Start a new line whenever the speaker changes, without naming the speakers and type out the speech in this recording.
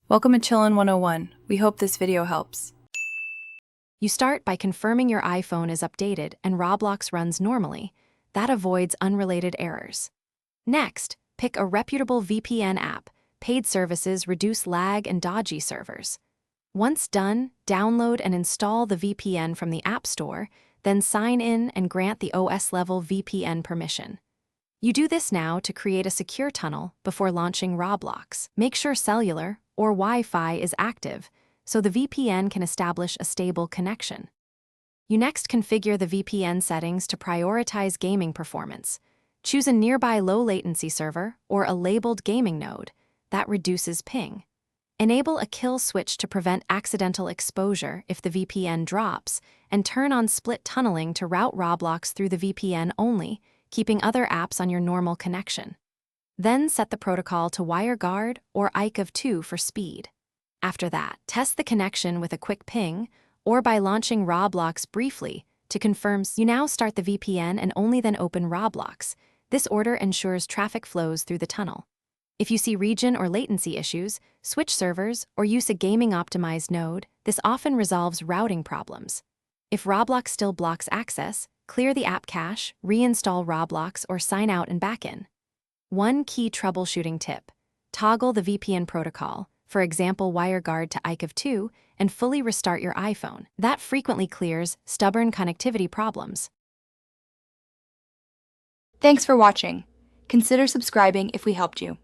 Welcome to Chillin' 101. We hope this video helps.
You start by confirming your iPhone is updated and Roblox runs normally. That avoids unrelated errors. Next, pick a reputable VPN app. Paid services reduce lag and dodgy servers. Once done, download and install the VPN from the App Store, then sign in and grant the OS-level VPN permission. You do this now to create a secure tunnel before launching Roblox. Make sure cellular or Wi-Fi is active, so the VPN can establish a stable connection. You next configure the VPN settings to prioritize gaming performance. Choose a nearby low-latency server or a labeled gaming node. That reduces ping. Enable a kill switch to prevent accidental exposure if the VPN drops, and turn on split tunneling to route Roblox through the VPN only, keeping other apps on your normal connection. Then set the protocol to WireGuard or IKEv2 for speed. After that, test the connection with a quick ping or by launching Roblox briefly to confirm. You now start the VPN and only then open Roblox. This order ensures traffic flows through the tunnel. If you see region or latency issues, switch servers or use a gaming-optimized node. This often resolves routing problems. If Roblox still blocks access, clear the app cache, reinstall Roblox, or sign out and back in. One key troubleshooting tip: toggle the VPN protocol, for example WireGuard to IKEv2, and fully restart your iPhone. That frequently clears stubborn connectivity problems.
Thanks for watching. Consider subscribing if we helped you.